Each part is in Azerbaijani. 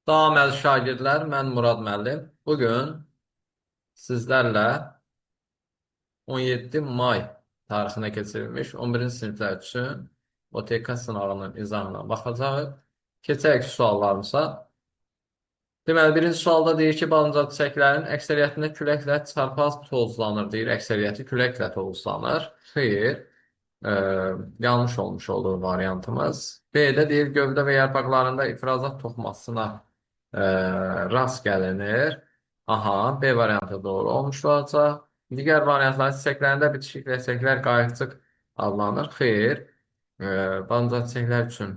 Salam əziz şagirdlər, mən Murad müəllim. Bugün sizlərlə 17 may tarixinə keçirilmiş 11-ci siniflər üçün OTK sınavının izahına baxacağıq. Keçək suallarımıza. Deməli, birinci sualda deyir ki, balıncaq çiçəklərin əksəriyyətində küləklə çarpaz tozlanır, deyir. Əksəriyyəti küləklə tozlanır. Xeyr, e, yanlış olmuş olduğu variantımız. B-də deyir, gövdə və yarpaqlarında ifrazat toxumasına e, rast gəlinir. Aha, B variantı doğru olmuş olacaq. Digər variantlar çiçəklərində bitişik ləçəklər qayıqcıq adlanır. Xeyr, balıncaq çiçəklər üçün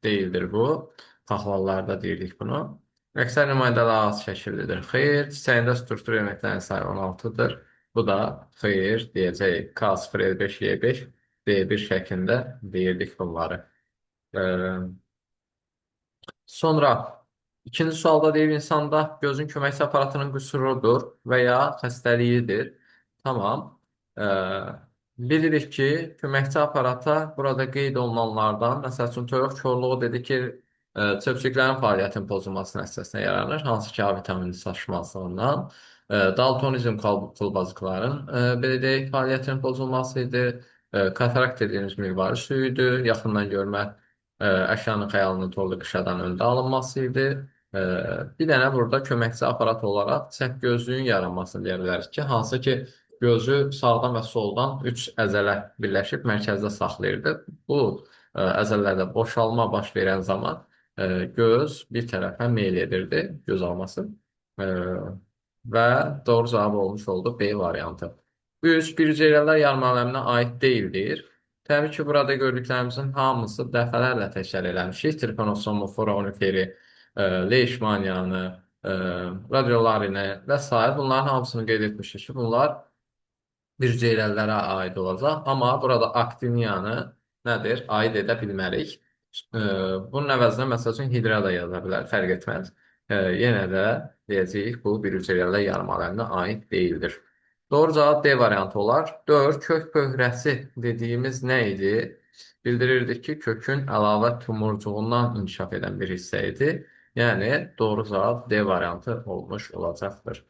deyildir bu. Taxlallarda deyirik bunu. Əksər nümayəndələr az şəkillidir. Xeyr, çiçəyində struktur elementlərin sayı 16-dır. Bu da xeyr deyəcəyik. K0, 5, Y5, D1 şəklində deyirdik bunları. Ee, Sonra ikinci sualda deyir insanda gözün köməkçi aparatının qüsurudur və ya xəstəliyidir. Tamam. Ee, Bilirik ki, köməkçi aparata burada qeyd olunanlardan, məsəl üçün toyuq korluğu dedi ki, çöpçüklərin fəaliyyətinin pozulması nəticəsində yaranır, hansı ki, A vitamini çatışmazlığından. Daltonizm qolbazıqların belə deyək, fəaliyyətinin pozulması idi. Katarakt dediyimiz mirvari suyu yaxından görmə əşyanın xəyalının torlu qışadan öndə alınması idi. E, Bir dənə burada köməkçi aparat olaraq çəp gözlüyün yaranmasını deyə bilərik ki, hansı ki, gözü sağdan və soldan 3 əzələ birləşib mərkəzdə saxlayırdı. Bu əzələlərdə boşalma baş verən zaman göz bir tərəfə meyl edirdi, göz alması. E, Və doğru cavab olmuş oldu B variantı. 3. Bircələrlər yarım aləminə aid deyildir. Təbii ki, burada gördüklərimizin hamısı dəfələrlə təkrar eləmişik. Trikonosomu, foraminiferi, leishmaniyanı, radiolarini və s. Bunların hamısını qeyd etmişik ki, bunlar bircələrlərə aid olacaq. Amma burada aktiniyanı nədir? Aid edə bilmərik. Bunun əvəzinə məsəl üçün hidra da yaza bilər, fərq etməz. Yenə də deyəcəyik, bu bircələrlə yarım aləminə aid deyildir. Doğru cavab D variantı olar. 4. Kök pöhrəsi dediyimiz nə idi? Bildirirdik ki, kökün əlavə tumurcuğundan inkişaf edən bir hissə idi. Yəni, doğru cavab D variantı olmuş olacaqdır.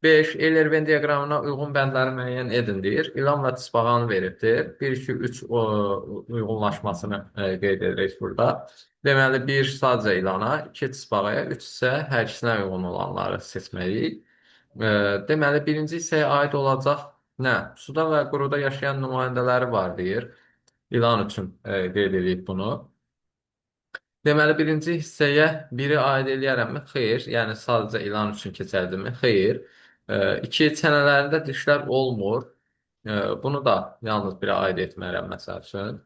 5. Eyler-Venn diaqramına uyğun bəndləri müəyyən edin deyir. İlan və tısbağanı veribdir. 1, 2, 3 uyğunlaşmasını qeyd edirik burada. Deməli, 1 sadəcə ilana, 2 tısbağaya, 3 isə hər ikisinə uyğun olanları seçməliyik. Deməli, birinci hissəyə aid olacaq nə? Suda və quruda yaşayan nümayəndələri var deyir. İlan üçün qeyd edirik bunu. Deməli, birinci hissəyə biri aid eləyərəmmi? Xeyr. Yəni, sadəcə ilan üçün keçərdimi? Xeyr. 2. Çənələrində dişlər olmur. Bunu da yalnız birə aid etmərəm, məsəl üçün.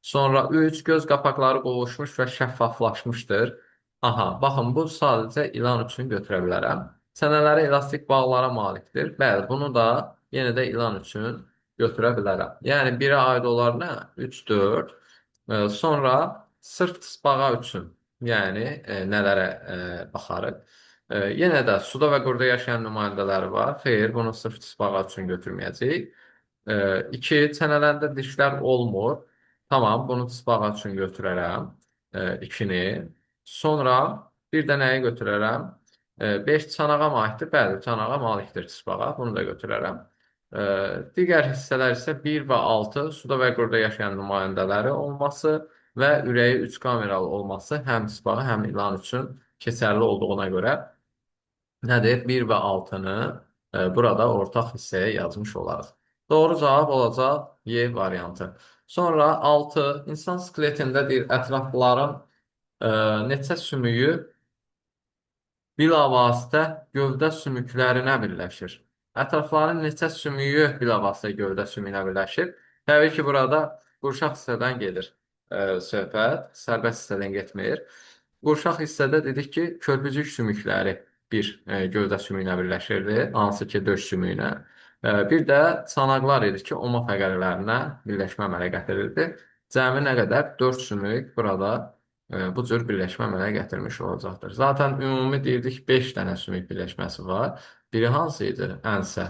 Sonra 3. Göz qapaqları qovuşmuş və şəffaflaşmışdır. Aha, baxın, bu sadəcə ilan üçün götürə bilərəm. Çənələri elastik bağlara malikdir. Bəli, bunu da yenə də ilan üçün götürə bilərəm. Yəni, birə aid olar nə? 3, 4. Sonra sırf tısbağa üçün, yəni nələrə baxarıq. Yenə də suda və quruda yaşayan nümayəndələri var. Xeyr, bunu sırf tısbağa üçün götürməyəcəyik. 2. Çənələrində dişlər olmur. Tamam, bunu tısbağa üçün götürərəm. 2-ni. Sonra bir də nəyi götürərəm? 5 çanağa malikdir. Bəli, çanağa malikdir tısbağa. Bunu da götürərəm. Digər hissələr isə 1 və 6 suda və quruda yaşayan nümayəndələri olması və ürəyi 3 kameralı olması həm tısbağa, həm ilan üçün keçərli olduğuna görə nədir? 1 və 6-nı burada ortaq hissəyə yazmış olarıq. Doğru cavab olacaq Y variantı. Sonra 6. İnsan skeletində deyir, ətrafların neçə sümüyü bilavasitə gövdə sümüklərinə birləşir. Ətrafların neçə sümüyü bilavasitə gövdə sümüyünə birləşir. Təbii ki, burada qurşaq hissədən gedir söhbət, sərbəst hissədən getmir. Qurşaq hissədə dedik ki, körpücük sümükləri bir gövdə sümüyünə birləşirdi, hansı ki, döş sümüyünə. Bir də çanaqlar idi ki, oma fəqərələrinə birləşmə əmələ gətirirdi. Cəmi nə qədər? 4 sümük burada bu cür birləşmə əmələ gətirmiş olacaqdır. Zaten ümumi deyirdik 5 dənə sümük birləşməsi var. Biri hansı idi? Ənsə.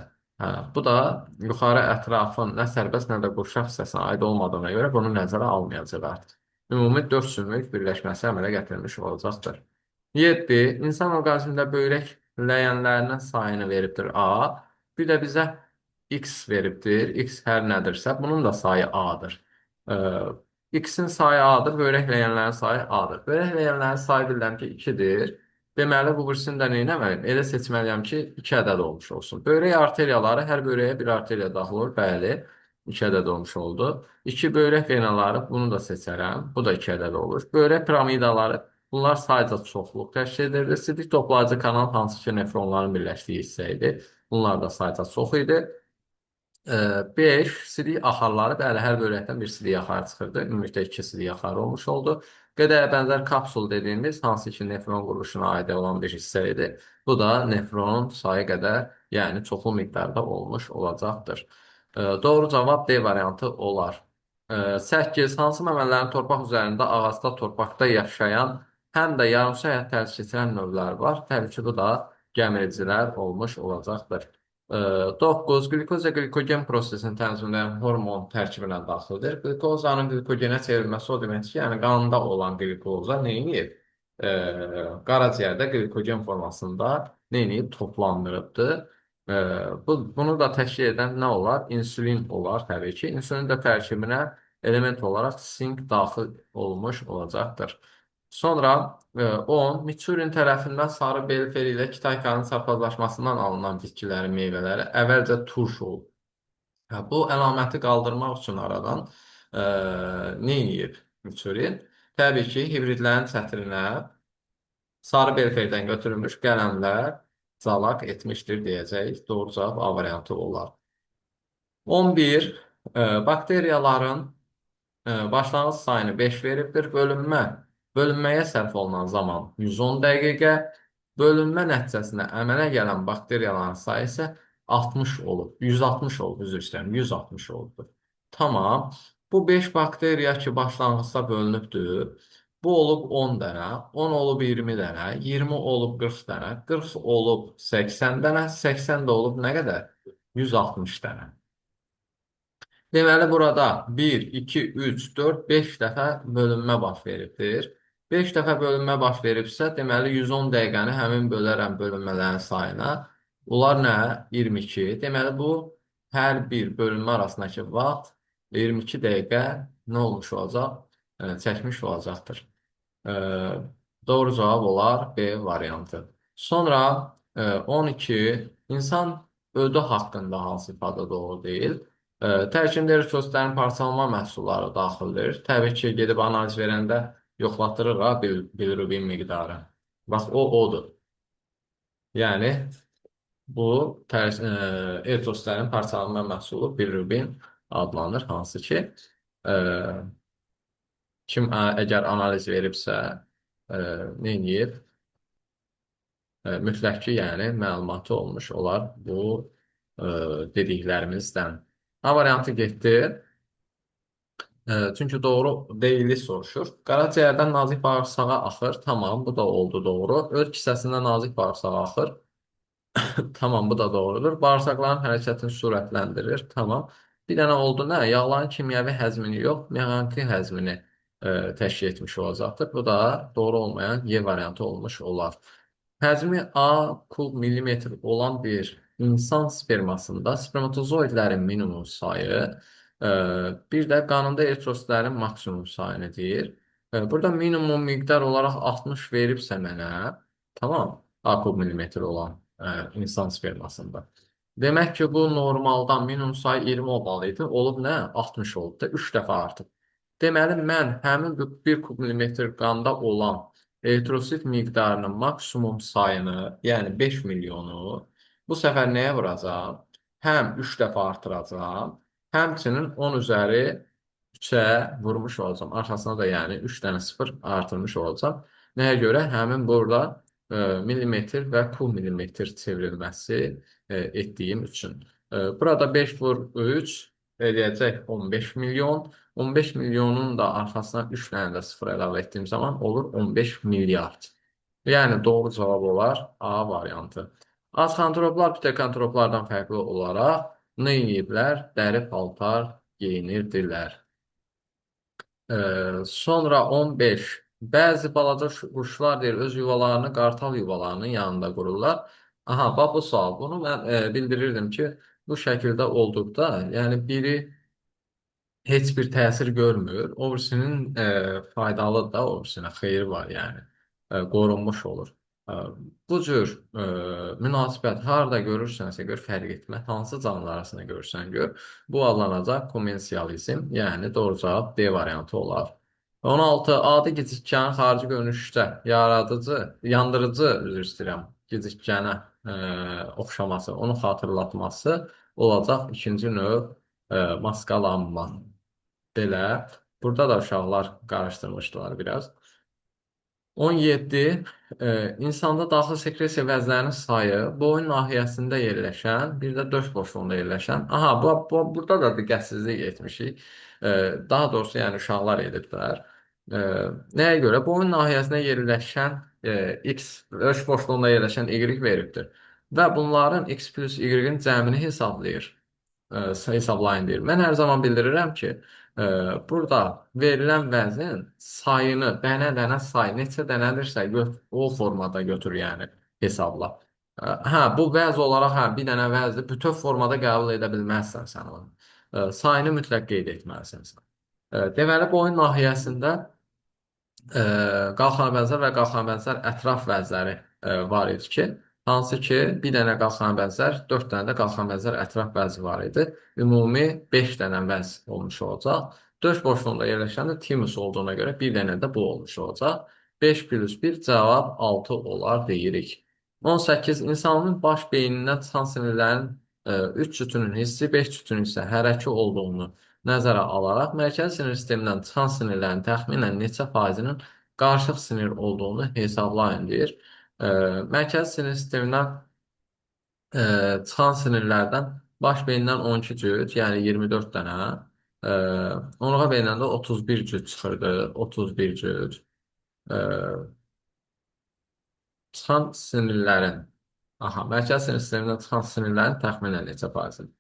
Bu da yuxarı ətrafın nə sərbəst, nə də qurşaq hissəsinə aid olmadığına görə bunu nəzərə almayacaq artıq. Ümumi 4 sümük birləşməsi əmələ gətirilmiş olacaqdır. 7. İnsan orqanizmində böyrək ləyənlərinin sayını veribdir A. Bir də bizə X veribdir. X hər nədirsə, bunun da sayı A-dır. X-in sayı A-dır, böyrək ləyənlərin sayı A-dır. Böyrək ləyənlərin sayı bilirəm ki, 2-dir. Deməli, bu birisini də neynəməliyim? Elə seçməliyəm ki, 2 ədəd olmuş olsun. Böyrək arteriyaları, hər böyrəyə bir arteriya daxil olur. Bəli, 2 ədəd olmuş oldu. 2 böyrək venaları, bunu da seçərəm. Bu da 2 ədəd olur. Böyrək piramidaları, bunlar sayca çoxluq təşkil edir. Sidik toplayıcı kanal hansı ki, nefronların birləşdiyi hissə idi. Bunlar da sayca çox idi. 5 sidik axarları, bəli, hər böbrəkdən bir sidik axarı çıxırdı. Ümumilikdə 2 sidik axarı olmuş oldu. Qədəyə bənzər kapsul dediyimiz, hansı ki, nefron quruluşuna aid olan bir hissə idi. Bu da nefron sayı qədər, yəni çoxlu miqdarda olmuş olacaqdır. Doğru cavab D variantı olar. 8. Hansı məməllərin torpaq üzərində, ağacda, torpaqda yaşayan, həm də yarımçı həyat tərzi keçirən növlər var? Təbii ki, bu da gəmiricilər olmuş olacaqdır. 9. Qlikoz və qlikogen prosesini tənzimləyən hormon tərkibinə daxildir. Qlikozanın qlikogenə çevrilməsi o deməkdir ki, yəni qanda olan qlikoza neyiniyib? Qaraciyərdə qlikogen formasında neyiniyib? Toplandırıbdır. Bunu da təşkil edən nə olar? İnsülin olar təbii ki. İnsülin də tərkibinə element olaraq sink daxil olmuş olacaqdır. Sonra 10. Miçurin tərəfindən sarı bel feri ilə Kitaykanın çaprazlaşmasından alınan bitkilərin meyvələri əvvəlcə turş olub. Bu əlaməti qaldırmaq üçün aradan nə edib Miçurin? Təbii ki, hibridlərin sətrinə sarı bel ferdən götürülmüş qələmlər calaq etmişdir deyəcək. Doğru cavab A variantı olar. 11. Bakteriyaların başlanğıc sayını 5 veribdir. Bölünməyə sərf olunan zaman 110 dəqiqə. Bölünmə nəticəsində əmələ gələn bakteriyaların sayı isə 60 olub. 160 olub, üzr istəyirəm, 160 olubdur. Tamam. Bu 5 bakteriya ki, başlanğıcda bölünübdür. Bu olub 10 dənə, 10 olub 20 dənə, 20 olub 40 dənə, 40 olub 80 dənə, 80 də olub nə qədər? 160 dənə. Deməli, burada 1, 2, 3, 4, 5 dəfə bölünmə baş veribdir. 5 dəfə bölünmə baş veribsə, deməli, 110 dəqiqəni həmin bölərəm bölünmələrin sayına. Bunlar nə? 22. Deməli, bu hər bir bölünmə arasındakı vaxt 22 dəqiqə nə olmuş olacaq? Çəkmiş olacaqdır. Doğru cavab olar B variantı. Sonra 12. İnsan ödü haqqında hansı ifadə doğru deyil? Tərkibində eritrositlərin parçalanma məhsulları daxildir. Təbii ki, gedib analiz verəndə yoxlatdırır bilirubin miqdarı. Bax, odur. Yəni, bu eritrositlərin parçalanma məhsulu bilirubin adlanır. Hansı ki, kim əgər analiz veribsə, neyniyib? Mütləq ki, yəni məlumatı olmuş olar bu dediklərimizdən. A variantı getdi. Çünki doğru deyili soruşur. Qaraciyərdən nazik bağırsağa axır. Tamam, bu da oldu doğru. Öz kisəsində nazik bağırsağa axır. Tamam, bu da doğrudur. Bağırsaqların hərəkətini sürətləndirir. Tamam. Bir dənə oldu nə? Yağların kimyəvi həzmini yox, mexaniki həzmini təşkil etmiş olacaqdır. Bu da doğru olmayan Y variantı olmuş olar. Həcmi A kub millimetr olan bir insan spermasında spermatozoidlərin minimum sayı, bir də qanında eritrositlərin maksimum sayını deyir. Burada minimum miqdar olaraq 60 veribsə mənə, tamam, A kub millimetr olan insan spermasında. Demək ki, bu normaldan minimum sayı 20 olmalı idi. Olub nə? 60 olub da 3 dəfə artıb. Deməli, mən həmin 1 kub millimetr qanda olan eritrosit miqdarının maksimum sayını, yəni 5 milyonu bu səfər nəyə vuracam? Həm 3 dəfə artıracam, həmçinin 10 üzəri 3-ə vurmuş olacam. Arxasına da yəni 3 dənə 0 artırmış olacam. Nəyə görə? Həmin burada millimetr və kub millimetr çevrilməsi etdiyim üçün. Burada 5 vur 3 eləyəcək 15 milyon. 15 milyonun da arxasına 3 dənə də 0 əlavə etdiyim zaman olur 15 milyard. Yəni doğru cavab olar A variantı. Azxantroplar piterkantroplardan fərqli olaraq nə yeyiblər? Dəri paltar geyinirdilər. Sonra 15. Bəzi balaca quşlar deyir, öz yuvalarını qartal yuvalarının yanında qururlar. Aha, bax bu sual. Bunu mən bildirirdim ki, bu şəkildə olduqda, yəni biri heç bir təsir görmür. O birisinin faydalı da, o birisinə xeyri var, yəni qorunmuş olur. E, Bu cür münasibət harda görürsənsə gör, fərq etmə. Hansı canlılar arasında görürsən gör, bu adlanacaq kommersializm, yəni doğru cavab D variantı olar. 16. Adi gecikkən xarici görünüşdə yaradıcı, yandırıcı, üzr istəyirəm, gecikkənə oxşaması, onu xatırlatması olacaq ikinci növ maskalanma. Belə. Burada da uşaqlar qarışdırmışdılar biraz. 17. İnsanda daxili sekresiya vəzlərinin sayı boyun nahiyəsində yerləşən, bir də döş boşluğunda yerləşən. Aha, burada da diqqətsizlik etmişik. Daha doğrusu, yəni uşaqlar ediblər. E, Nəyə görə? Boyun nahiyəsində yerləşən X, döş boşluğunda yerləşən Y veribdir. Və bunların X plus Y-in cəmini hesablayır. Hesablayın deyir. Mən hər zaman bildirirəm ki, burada verilən vəzin sayını, dənə-dənə say, neçə dənədirsə o formada götür, yəni hesabla. Hə, bu vəz olaraq hə, bir dənə vəzdir, bütöv formada qəbul edə bilməzsən sən onu. Sayını mütləq qeyd etməlisən sən. Deməli, bu oyun nahiyəsində e, qalxanabənzər və qalxanabənzər ətraf vəzləri var idi ki, hansı ki, bir dənə qalxanabənzər, 4 dənə də qalxanabənzər ətraf vəzi var idi. Ümumi 5 dənə vəz olmuş olacaq. Döş boşluğunda yerləşən də timus olduğuna görə bir dənə də bu olmuş olacaq. 5 plus 1 cavab 6 olar deyirik. 18. İnsanın baş beynindən çıxan sinirlərin 3 cütünün hissi, 5 cütünün isə hərəki olduğunu nəzərə alaraq mərkəzi sinir sistemindən çıxan sinirlərin təxminən neçə faizinin qarışıq sinir olduğunu hesablayın deyir. Mərkəzi sinir sistemindən çıxan sinirlərdən baş beyindən 12 cüt, yəni 24 dənə, e, onurğa beyindən də 31 cüt çıxırdı, 31 cüt. E, Çıxan sinirlərin, aha, mərkəzi sinir sistemindən çıxan sinirlərin təxminən neçə faizidir?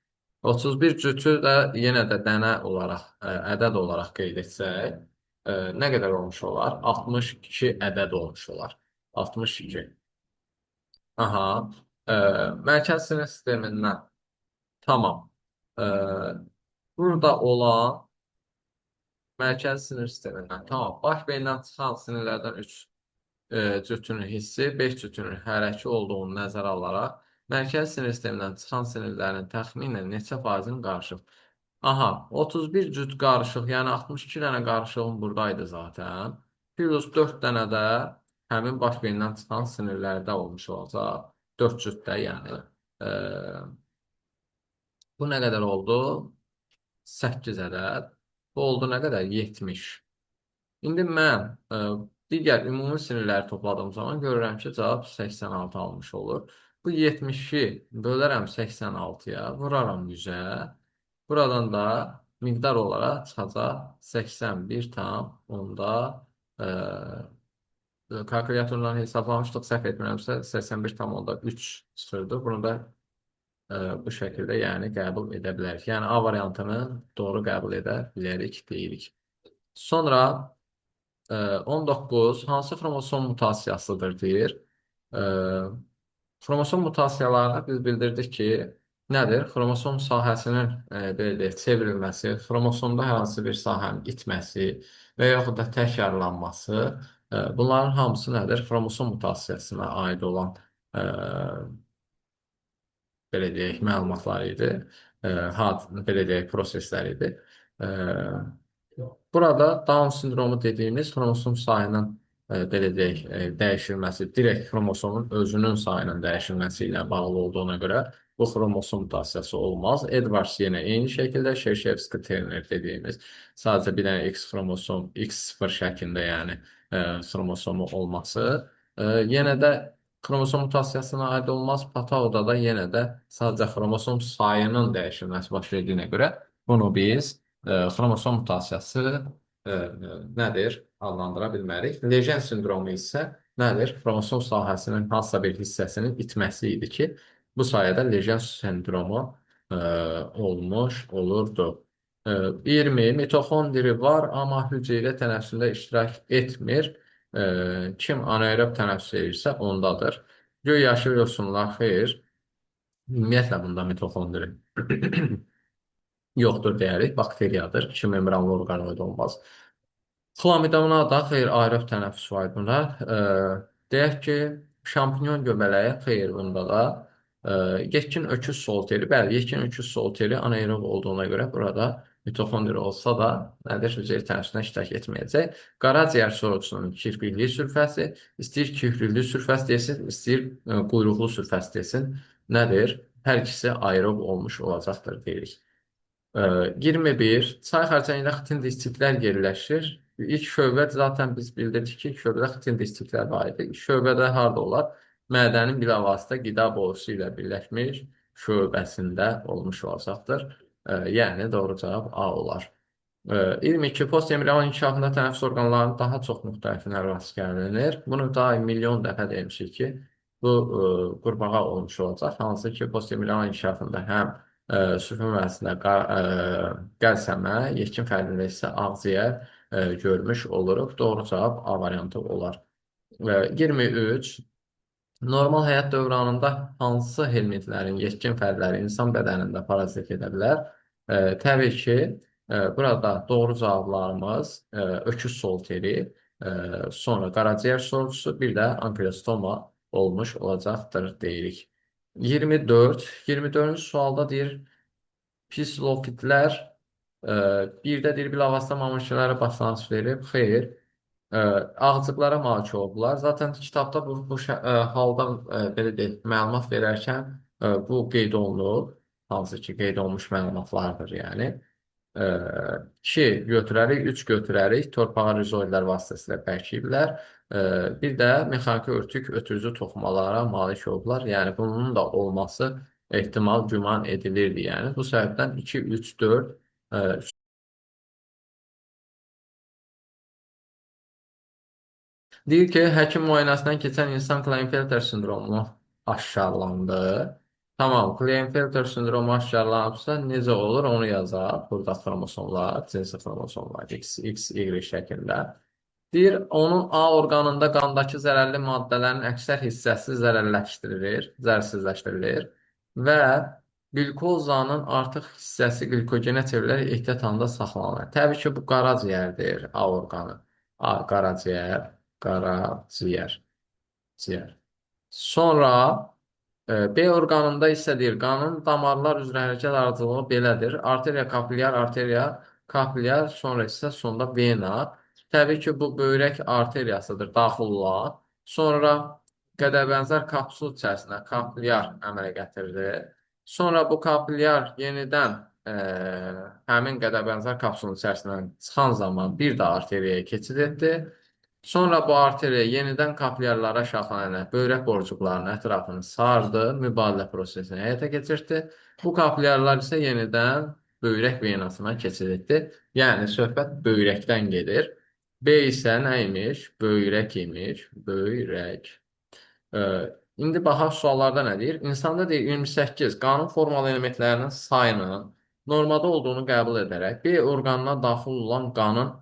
31 cütü də yenə də dənə olaraq, ədəd olaraq qeyd etsək, nə qədər olmuş olar? 62 ədəd olmuş olar. 62. Aha, e, mərkəz sinir sistemindən tamam. E, Burada olan mərkəzi sinir sistemindən tamam. Baş beyindən çıxan sinirlərdən 3 cütünün hissi, 5 cütünün hərəki olduğunu nəzərə alaraq, mərkəzi sinir sistemindən çıxan sinirlərin təxminən neçə faizinin qarışıq? Aha, 31 cüt qarışıq, yəni 62 dənə qarışığım buradaydı zaten. Plus 4 dənə də həmin baş beynindən çıxan sinirlərdə olmuş olacaq. 4 cüt də yəni. E, Bu nə qədər oldu? 8 ədəd. Bu oldu nə qədər? 70. İndi mən digər ümumi sinirləri topladığım zaman görürəm ki, cavab 86 almış olur. Bu 70-i bölərəm 86-ya, vuraram 100-ə. Buradan da miqdar olaraq çıxacaq 81 tam onda kalkulyatordan hesablamışdıq, səhv etmirəmsə 81 tam onda 3 çıxırdı. Bunu da bu şəkildə yəni qəbul edə bilərik. Yəni A variantını doğru qəbul edə bilərik deyirik. Sonra 19 hansı xromosom mutasiyasıdır deyir. E, Xromosom mutasiyalarını biz bildirdik ki, nədir? Xromosom sahəsinin belə deyək, çevrilməsi, xromosomda hər hansı bir sahənin itməsi və yaxud da təkrarlanması, bunların hamısı nədir? Xromosom mutasiyasına aid olan e, belə deyək, məlumatlar idi. Belə deyək, proseslər idi. E, Burada Down sindromu dediyimiz xromosom sayının belə deyək, dəyişilməsi, direkt xromosomun özünün sayının dəyişilməsi ilə bağlı olduğuna görə bu xromosom mutasiyası olmaz. Edwards yenə eyni şəkildə Shershevski-Turner dediyimiz sadəcə bir dənə X xromosom, X0 şəklində, yəni xromosomu olması yenə də xromosom mutasiyasına aid olmaz. Patauda da yenə də sadəcə xromosom sayının dəyişilməsi baş verdiyinə görə bunu biz xromosom mutasiyası nədir? Adlandıra bilmərik. Lejen sindromu isə nədir? Xromosom sahəsinin hansısa bir hissəsinin itməsi idi ki, bu sayədə lejen sindromu olmuş olurdu. 20. Mitoxondri var, amma hüceyrə tənəzzüldə iştirak etmir. Kim anaerob tənəffüs edirsə ondadır. Göy yaşıl yosunlar xeyr. Ümumiyyətlə bunda mitokondri yoxdur deyərik. Bakteriyadır. İki membranlı orqanoid olmaz. Xlamidona da xeyr, aerob tənəffüs var bunda. Deyək ki, şampinyon göbələyi xeyr bunda da. Yetkin öküz solteri, bəli, yetkin öküz solteri anaerob olduğuna görə burada mitokondri olsa da nədir? Hüceyrə tənəffüsünə iştirak etməyəcək. Qaraciyər sorğusunun kirpikli sürfəsi, istəyir kirpikli sürfəs desin, istəyir quyruqlu sürfəs desin. Nədir? Hər ikisi aerob olmuş olacaqdır deyirik. 21. Çay xərçəngində xitin distiklər yerləşir. İlk şöbə zaten biz bildirdik ki, ilk şöbədə xitin distiklər var idi. İlk şöbədə harda olar? Mədənin bilavasitə qida borusu ilə birləşmiş şöbəsində olmuş olacaqdır. Yəni doğru cavab A olar. 22. Postembrial inkişafında tənəffüs orqanlarının daha çox müxtəlifinə rast gəlinir. Bunu daim milyon dəfə demişik ki, bu qurbağa olmuş olacaq. Hansı ki, postembrial inkişafında həm süfun vəzində qəlsəmə, yetkin fərdində isə ağciyər görmüş oluruq. Doğru cavab A variantı olar. 23. Normal həyat dövranında hansı helmintlərin yetkin fərdləri insan bədənində parazit edə bilər? Təbii ki, burada doğru cavablarımız öküz solteri, sonra qaraciyər sorğusu, bir də ankilostoma olmuş olacaqdır deyirik. 24. 24-cü sualda deyir, pislofitlər birdə deyir, bilavasitə mamışlara başlanğıc verib. Xeyr. Ağcıqlara malik oldular. Zaten kitabda bu halda belə deyək, məlumat verərkən bu qeyd olunur. Hansı ki, qeyd olunmuş məlumatlardır yəni. 2 götürərik, 3 götürərik, torpağa rizoidlər vasitəsilə bərkiyiblər. Bir də mexaniki örtük ötürücü toxumalara malik oldular. Yəni bunun da olması ehtimal güman edilirdi. Yəni bu səbəbdən 2, 3, 4 deyir ki, həkim müayinəsindən keçən insan Klinefelter sindromunu aşkarlandı. Tamam, Klinefelter sindromu aşkarlanıbsa necə olur onu yazaq. Burada xromosomlar, cinsi xromosomlar X, X, Y şəklində. Deyir, onun A orqanında qandakı zərərli maddələrin əksər hissəsi zərərləşdirilir, zərsizləşdirilir və qlükozanın artıq hissəsi qlikogenə çevrilərək ehtiyat halında saxlanılır. Təbii ki, bu qaraciyərdir, A orqanı. A, qaraciyər, qaraciyər, ciyər. Sonra B orqanında isə deyir, qanın damarlar üzrə hərəkət ardıcılığı belədir. Arteriya, kapilyar, arteriya, kapilyar, sonra isə sonda vena. Təbii ki, bu böyrək arteriyasıdır, daxil olan. Sonra qədərbənzər kapsul içərisinə kapilyar əmələ gətirilir. Sonra bu kapilyar yenidən həmin qədərbənzər kapsulun içərisindən çıxan zaman bir də arteriyaya keçid etdi. Sonra bu arteriya yenidən kapilyarlara şaxlanaraq böyrək borucuqlarının ətrafını sardı, mübadilə prosesini həyata keçirdi. Bu kapilyarlar isə yenidən böyrək venasına keçid etdi. Yəni, söhbət böyrəkdən gedir. B isə nə imiş? Böyrək imiş. Böyrək. İndi baxaq suallarda nə deyir? İnsanda deyir 28 qanun formalı elementlərinin sayının normada olduğunu qəbul edərək B orqanına daxil olan qanın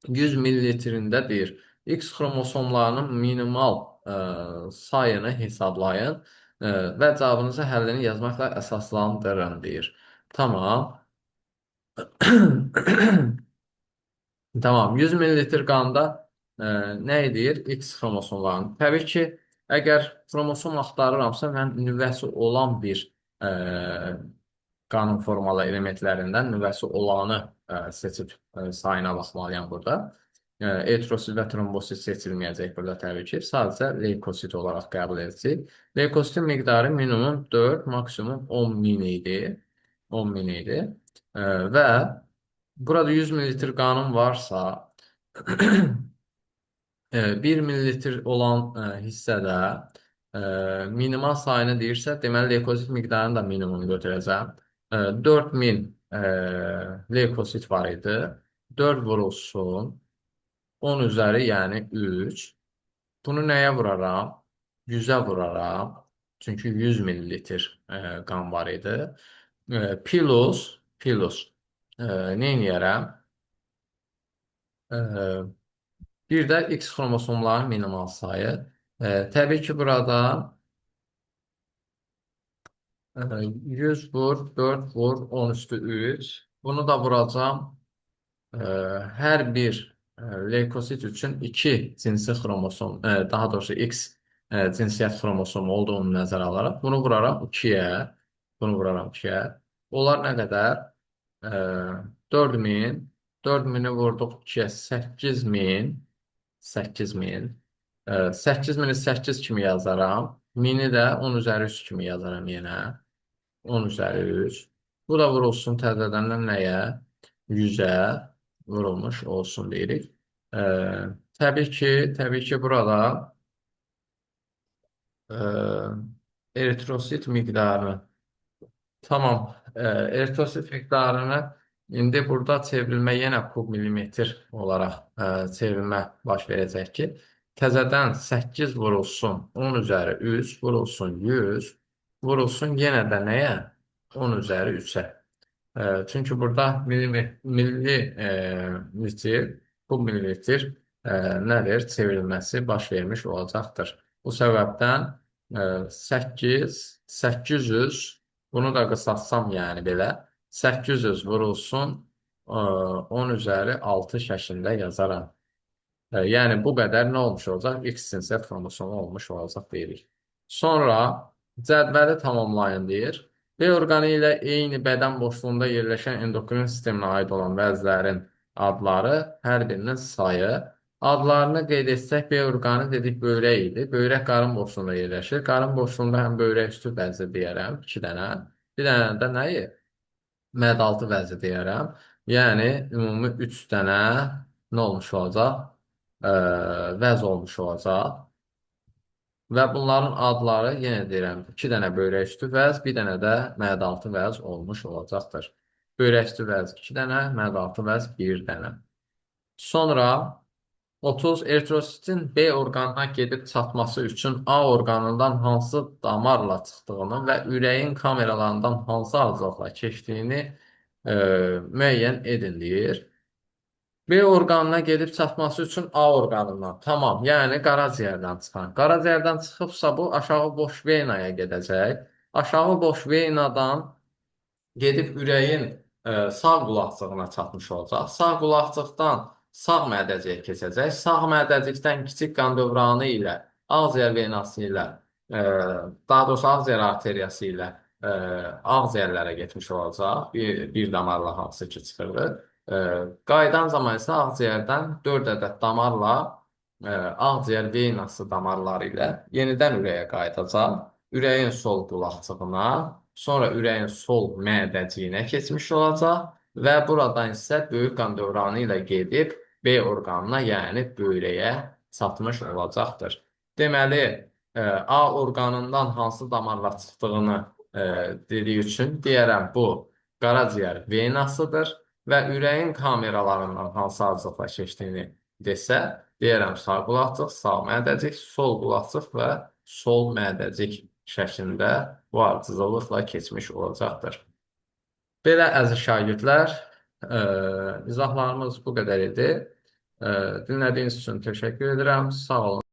100 millilitrində deyir, X xromosomlarının minimal sayını hesablayın və cavabınızı həllini yazmaqla əsaslandırın deyir. Tamam. Tamam. 100 millilitr qanda nə edir? X xromosomlarının. Təbii ki, əgər xromosom axtarıramsa, mən nüvəsi olan bir qanun formalı elementlərindən nüvəsi olanı seçib sayına baxmalıyam burada. Eritrosit və trombosit seçilməyəcək burada təbii ki. Sadəcə leykosit olaraq qəbul edəcək. Leykositin miqdarı minimum 4, maksimum 10 min idi. 10 min idi. Və burada 100 ml qanun varsa 1 ml olan hissədə minimal sayını deyirsə, deməli leykozit miqdarını da minimum götürəcəm. 4000 leykosit var idi. 4 vurulsun. 10 üzəri, yəni 3. Bunu nəyə vuraram? 100-ə vuraram. Çünki 100 millilitr qan var idi. Plus, nə edirəm? Bir də X xromosomların minimal sayı. Təbii ki, burada 100 vur, 4 vur, 10 üstü 3. Bunu da vuracağım. Ə, Hər bir leykosit üçün 2 cinsi xromosom, daha doğrusu X cinsiyyət xromosomu olduğunu nəzərə alaraq bunu vuraram 2-yə. Bunu vuraram 2-yə. Onlar nə qədər? Ə, 4000. 4000-i vurduq 2-yə 8000. 8000. 8000-i 8 kimi yazaram. 1000-i də 10 üzəri 3 kimi yazaram yenə. 10 üzəri 3. Bu da vurulsun təzədən nəyə? 100-ə vurulmuş olsun deyirik. Ə, təbii ki, burada ə, eritrosit miqdarı. Tamam. Eritrosit miqdarını indi burada çevrilmə yenə kub millimetr olaraq çevrilmə baş verəcək ki, təzədən 8 vurulsun 10 üzəri 3 vurulsun 100 vurulsun yenə də nəyə? 10 üzəri 3-ə. Çünki burada mililitr, bu mililitr nədir? Çevrilməsi baş vermiş olacaqdır. Bu səbəbdən 800, bunu da qısaltsam yəni belə, 800 vurulsun 10 üzəri 6 şəklində yazaram. Yəni bu qədər nə olmuş olacaq? X sinsiyyət xromosomu olmuş olacaq deyirik. Sonra cədvəli tamamlayın deyir. B orqanı ilə eyni bədən boşluğunda yerləşən endokrin sisteminə aid olan vəzlərin adları, hər birinin sayı. Adlarını qeyd etsək, B orqanı dedik böyrək idi. Böyrək qarın boşluğunda yerləşir. Qarın boşluğunda həm böyrək üstü vəzi deyərəm, 2 dənə. Bir dənə də nəyi? Mədaltı vəzi deyərəm. Yəni, ümumi 3 dənə nə olmuş olacaq? Vəz olmuş olacaq. Və bunların adları, yenə deyirəm, 2 dənə böyrək üstü vəz, bir dənə də mədaltı vəz olmuş olacaqdır. Böyrək üstü vəz 2 dənə, mədaltı vəz 1 dənə. Sonra 30 eritrositin B orqanına gedib çatması üçün A orqanından hansı damarla çıxdığını və ürəyin kameralarından hansı arzuqla keçdiyini müəyyən edin deyir. B orqanına gedib çatması üçün A orqanından. Tamam, yəni qaraciyərdən çıxan. Qaraciyərdən çıxıbsa bu aşağı boş venaya gedəcək. Aşağı boş venadan gedib ürəyin sağ qulaqcığına çatmış olacaq. Sağ qulaqcıqdan sağ mədəciyə keçəcək. Sağ mədəcikdən kiçik qan dövranı ilə ağciyər venası ilə, daha doğrusu ağciyər arteriyası ilə ağciyərlərə getmiş olacaq. Bir damarla hansı ki çıxırdı. Qayıdan zaman isə ağciyərdən 4 ədəd damarla ağciyər venası damarları ilə yenidən ürəyə qayıdacaq. Ürəyin sol qulaqcığına, sonra ürəyin sol mədəciyinə keçmiş olacaq və buradan isə böyük qan dövranı ilə gedib B orqanına, yəni böyrəyə çatmış olacaqdır. Deməli, A orqanından hansı damarla çıxdığını dediyi üçün deyərəm bu qaraciyər venasıdır və ürəyin kameralarından hansı arzuqla keçdiyini desə, deyərəm sağ qulaqcıq, sağ mədəcik, sol qulaqcıq və sol mədəcik şəklində bu ardıcıllıqla keçmiş olacaqdır. Belə əziz şagirdlər, izahlarımız bu qədər idi. Dinlədiyiniz üçün təşəkkür edirəm. Sağ olun.